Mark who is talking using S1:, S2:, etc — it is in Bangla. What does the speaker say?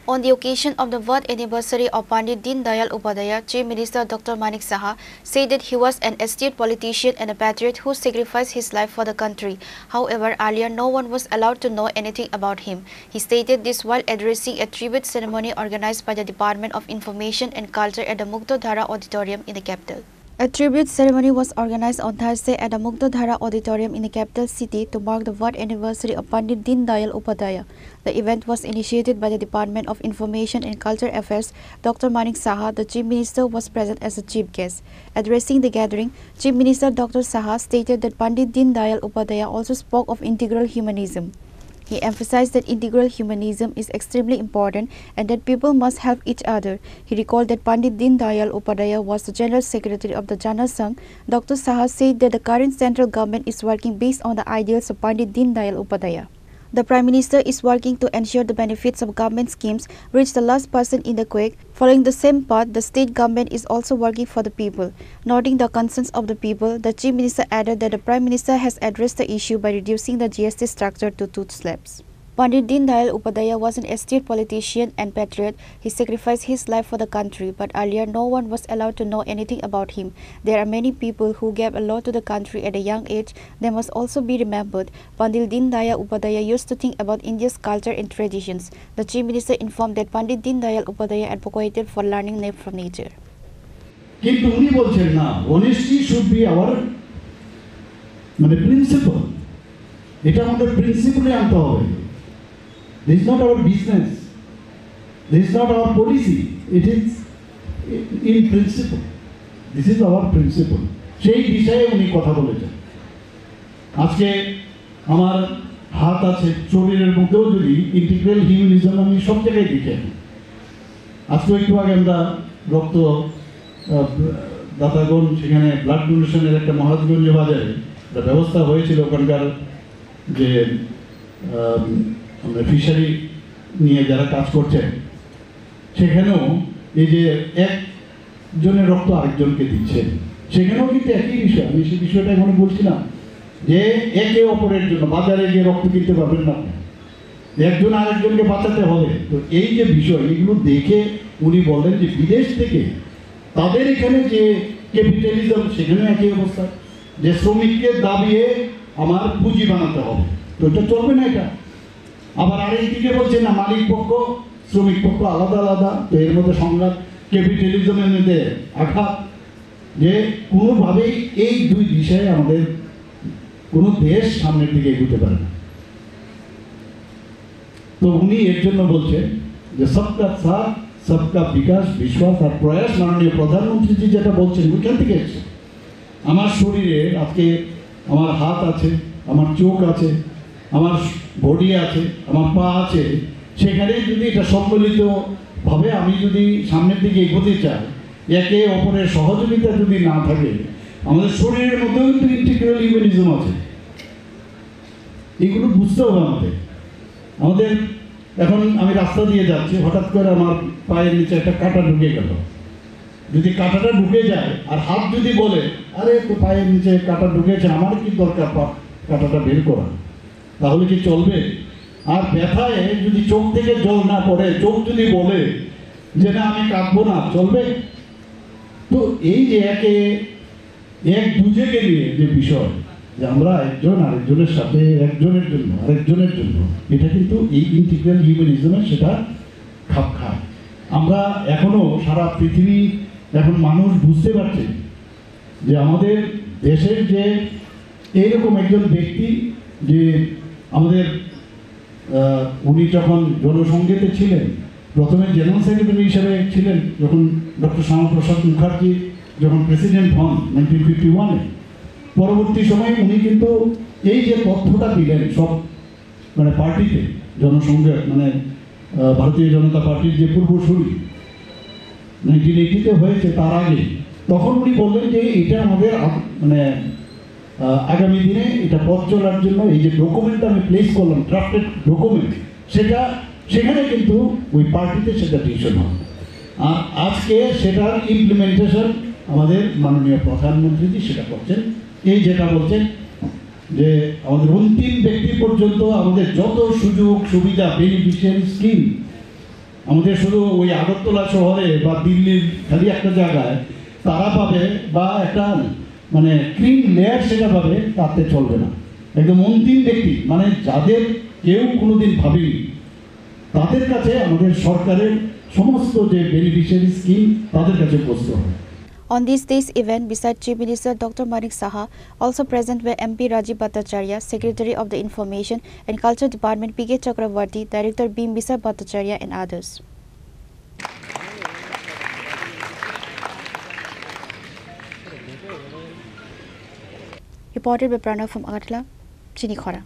S1: On the occasion of the birth anniversary of Pandit Deen Dayal Upadhyaya, Chief Minister Dr. Manik Saha said that he was an astute politician and a patriot who sacrificed his life for the country. However, earlier no one was allowed to know anything about him. He stated this while addressing a tribute ceremony organized by the Department of Information and Culture at the Muktodhara Auditorium in the capital. A tribute ceremony was organized on Thursday at the Muktodhara Auditorium in the capital city to mark the birth anniversary of Pandit Deen Dayal Upadhyaya. The event was initiated by the Department of Information and Culture Affairs. Dr. Manik Saha, the Chief Minister, was present as a chief guest. Addressing the gathering, Chief Minister Dr. Saha stated that Pandit Deen Dayal Upadhyaya also spoke of integral humanism. He emphasized that integral humanism is extremely important and that people must help each other. He recalled that Pandit Deen Dayal Upadhyaya was the General Secretary of the Jana Sangh. Dr. Saha said that the current central government is working based on the ideals of Pandit Deen Dayal Upadhyaya. The Prime Minister is working to ensure the benefits of government schemes reach the last person in the quake. Following the same path, the state government is also working for the people. Noting the concerns of the people, the Chief Minister added that the Prime Minister has addressed the issue by reducing the GST structure to 2 slabs. Pandit Deen Dayal Upadhyaya was an astute politician and patriot. He sacrificed his life for the country, but earlier no one was allowed to know anything about him. There are many people who gave a lot to the country at a young age. They must also be remembered. Pandit Deen Dayal Upadhyaya used to think about India's culture and traditions. The Chief Minister informed that Pandit Deen Dayal Upadhyaya advocated for learning from nature.
S2: কিন্তু উনি বলছেন না, honesty should be our principle. এটা আমাদের প্রিন্সিপলে আনতে হবে. This is not our business. This is not our policy. It is in principle. This is our principle. সেই বিষয়ে উনি কথা বলেছেন। আজকে আমার হাত আছে, শরীরের মধ্যেও যদি ইন্টিগ্রাল হিউম্যানিজম আমি সব জায়গায় দেখি। আজকে একটু আগে আমরা রক্ত দাতাগণ সেখানে ব্লাড ডোনেশনের একটা মহারাজগঞ্জ বাজারে একটা ব্যবস্থা হয়েছিল। ওখানকার যে আমরা ফিশারি নিয়ে যারা কাজ করছেন সেখানেও এই যে একজনের রক্ত আরেকজনকে দিচ্ছেন, সেখানেও কিন্তু একই বিষয়। আমি সেই বিষয়টা এখনো বলছিলাম যে একে অপরের জন্য বাজারে গিয়ে রক্ত কিনতে পারবেন না, একজন আরেকজনকে বাঁচাতে হবে। তো এই যে বিষয় এগুলো দেখে উনি বললেন যে বিদেশ থেকে তাদের এখানে যে ক্যাপিটালিজম সেখানে একই অবস্থা, যে শ্রমিককে দাবিয়ে আমার পুঁজি বানাতে হবে, তো এটা চলবে না। এটা আবার আরেকদিকে বলছে না, মালিক পক্ষ শ্রমিক পক্ষ আলাদা আলাদা, তো এর মধ্যে সংঘাত, ক্যাপিটালিজমের মধ্যে আঘাত, যে কোনোভাবেই এই দুই বিষয়ে আমাদের কোনো দেশ সামনের দিকে এগোতে পারে না। তো উনি এর জন্য বলছেন যে সবকা সাথ সবকা বিকাশ বিশ্বাস আর প্রয়াস। মাননীয় প্রধানমন্ত্রীজি যেটা বলছেন ওইখান থেকে এসছে। আমার শরীরে আজকে আমার হাত আছে, আমার চোখ আছে, আমার বডি আছে, আমার পা আছে, সেখানে যদি এটা সম্মিলিতভাবে আমি যদি সামনের দিকে এগোতে চাই, একে অপরের সহযোগিতা যদি না থাকে, আমাদের শরীরের মধ্যেও কিন্তু ইন্টিগ্রাল হিউম্যানিজম আছে। এগুলো বুঝতে হবে আমাদের। আমাদের এখন আমি রাস্তা দিয়ে যাচ্ছি, হঠাৎ করে আমার পায়ের নিচে একটা কাঁটা ঢুকে গেল। যদি কাঁটাটা ঢুকে যায় আর হাত যদি বলে আরে তো পায়ের নিচে কাঁটা ঢুকেছে, আমার কি দরকার কাঁটাটা বের করা, তাহলে কি চলবে? আর ব্যথায় যদি চোখ থেকে জল না পড়ে, চোখ যদি বলে যে না আমি কাঁদবো না, চলবে? তো এই যে এক দুজেকে নিয়ে যে বিষয়, যে আমরা একজন আরেকজনের সাথে, একজনের জন্য আরেকজনের জন্য, এটা কিন্তু এই ইন্টিগ্রাল হিউম্যানিজমে সেটা খাপ খায়। আমরা এখনো সারা পৃথিবী এখন মানুষ বুঝতে পারছে যে আমাদের দেশের যে এইরকম একজন ব্যক্তি, যে আমাদের উনি যখন জনসংঘেতে ছিলেন, প্রথমে জেনারেল সেক্রেটারি হিসেবে ছিলেন যখন ডক্টর শ্যামাপ্রসাদ মুখার্জি যখন প্রেসিডেন্ট হন 1951-এ। পরবর্তী সময়ে উনি কিন্তু এই যে তথ্যটা দিলেন সব পার্টিতে, জনসংঘের ভারতীয় জনতা পার্টির যে পূর্বসূরি 1980-তে হয়েছে, তার আগে তখন উনি বললেন যে এটা আমাদের আগামী দিনে এটা পথ চলার জন্য এই যে ডকুমেন্ট আমি প্লেস করলাম, ড্রাফটেড ডকুমেন্ট, সেটা সেখানে কিন্তু ওই পার্টিতে সেটা ডিসিশন হয়। আর আজকে সেটার ইমপ্লিমেন্টেশন আমাদের মাননীয় প্রধানমন্ত্রীজি সেটা করছেন। এই যেটা বলছেন যে আমাদের অন্তিম ব্যক্তি পর্যন্ত আমাদের যত সুযোগ সুবিধা, বেনিফিশিয়ারি স্কিম আমাদের শুধু ওই আগরতলা শহরে বা দিল্লির খালি একটা জায়গায় তারা পাবে বা একটা মানে ক্রিম লেয়ার সেটা পাবে, তাতে চলবে না। একদম অন্তিম ব্যক্তি মানে যাদের কেউ কোনোদিন ভাবেনি তাদের কাছে আমাদের সরকারের সমস্ত যে বেনিফিশিয়ারি স্কিম তাদের কাছে পৌঁছতে হবে।
S1: On this day's event, beside Chief Minister Dr. Manik Saha, also present were MP Rajiv Bhattacharya, Secretary of the Information and Culture Department P.K. Chakravarti, Director Bimbisar Bhattacharya and others. Reported by Pranav from Agartala, Chinikhara.